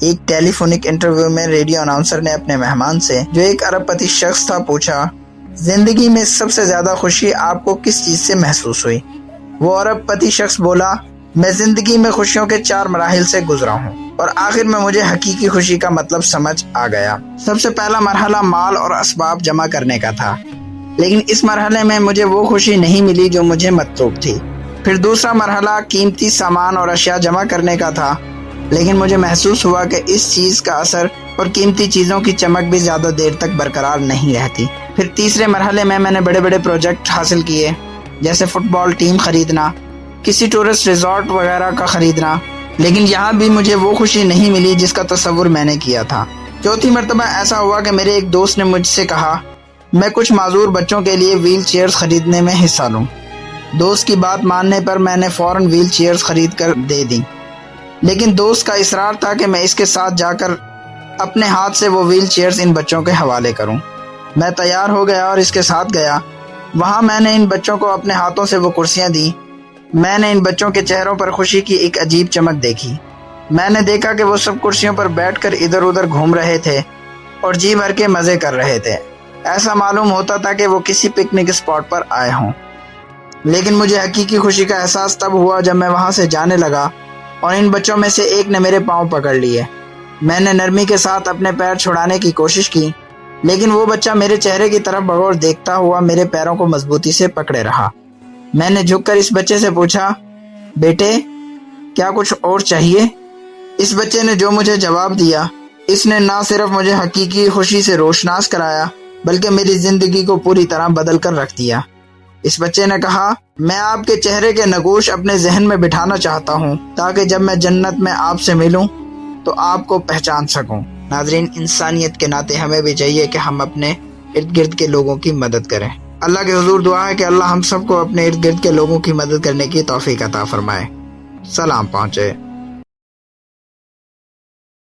ایک ٹیلی فونک انٹرویو میں radio announcer نے اپنے مہمان سے، جو ایک ارب پتی شخص تھا، پوچھا زندگی میں سب سے زیادہ خوشی آپ کو کس چیز سے محسوس ہوئی؟ وہ ارب پتی شخص بولا، میں زندگی میں خوشیوں کے 4 مراحل سے گزرا ہوں اور آخر میں مجھے حقیقی خوشی کا مطلب سمجھ آ گیا۔ سب سے پہلا مرحلہ مال اور اسباب جمع کرنے کا تھا، لیکن اس مرحلے میں مجھے وہ خوشی نہیں ملی جو مجھے مطلوب تھی۔ پھر دوسرا مرحلہ قیمتی سامان اور اشیاء جمع کرنے کا تھا، لیکن مجھے محسوس ہوا کہ اس چیز کا اثر اور قیمتی چیزوں کی چمک بھی زیادہ دیر تک برقرار نہیں رہتی۔ پھر تیسرے مرحلے میں نے بڑے بڑے پروجیکٹ حاصل کیے، جیسے فٹ بال ٹیم خریدنا، کسی ٹورسٹ ریزورٹ وغیرہ کا خریدنا، لیکن یہاں بھی مجھے وہ خوشی نہیں ملی جس کا تصور میں نے کیا تھا۔ چوتھی مرتبہ ایسا ہوا کہ میرے ایک دوست نے مجھ سے کہا میں کچھ معذور بچوں کے لیے ویل چیئرز خریدنے میں حصہ لوں۔ دوست کی بات ماننے پر میں نے فوراً ویل چیئرز خرید کر دے دی، لیکن دوست کا اصرار تھا کہ میں اس کے ساتھ جا کر اپنے ہاتھ سے وہ ویل چیئرز ان بچوں کے حوالے کروں۔ میں تیار ہو گیا اور اس کے ساتھ گیا۔ وہاں میں نے ان بچوں کو اپنے ہاتھوں سے وہ کرسیاں دیں۔ میں نے ان بچوں کے چہروں پر خوشی کی ایک عجیب چمک دیکھی۔ میں نے دیکھا کہ وہ سب کرسیوں پر بیٹھ کر ادھر ادھر گھوم رہے تھے اور جی بھر کے مزے کر رہے تھے۔ ایسا معلوم ہوتا تھا کہ وہ کسی پکنک اسپاٹ پر آئے ہوں۔ لیکن مجھے حقیقی خوشی کا احساس تب ہوا جب میں وہاں سے جانے لگا اور ان بچوں میں سے ایک نے میرے پاؤں پکڑ لیے۔ میں نے نرمی کے ساتھ اپنے پیر چھڑانے کی کوشش کی، لیکن وہ بچہ میرے چہرے کی طرف بغور دیکھتا ہوا میرے پیروں کو مضبوطی سے پکڑے رہا۔ میں نے جھک کر اس بچے سے پوچھا، بیٹے کیا کچھ اور چاہیے؟ اس بچے نے جو مجھے جواب دیا، اس نے نہ صرف مجھے حقیقی خوشی سے روشناس کرایا بلکہ میری زندگی کو پوری طرح بدل کر رکھ دیا۔ اس بچے نے کہا، میں آپ کے چہرے کے نقوش اپنے ذہن میں بٹھانا چاہتا ہوں تاکہ جب میں جنت میں آپ سے ملوں تو آپ کو پہچان سکوں۔ ناظرین، انسانیت کے ناطے ہمیں بھی چاہیے کہ ہم اپنے ارد گرد کے لوگوں کی مدد کریں۔ اللہ کے حضور دعا ہے کہ اللہ ہم سب کو اپنے ارد گرد کے لوگوں کی مدد کرنے کی توفیق عطا فرمائے۔ سلام پہنچے۔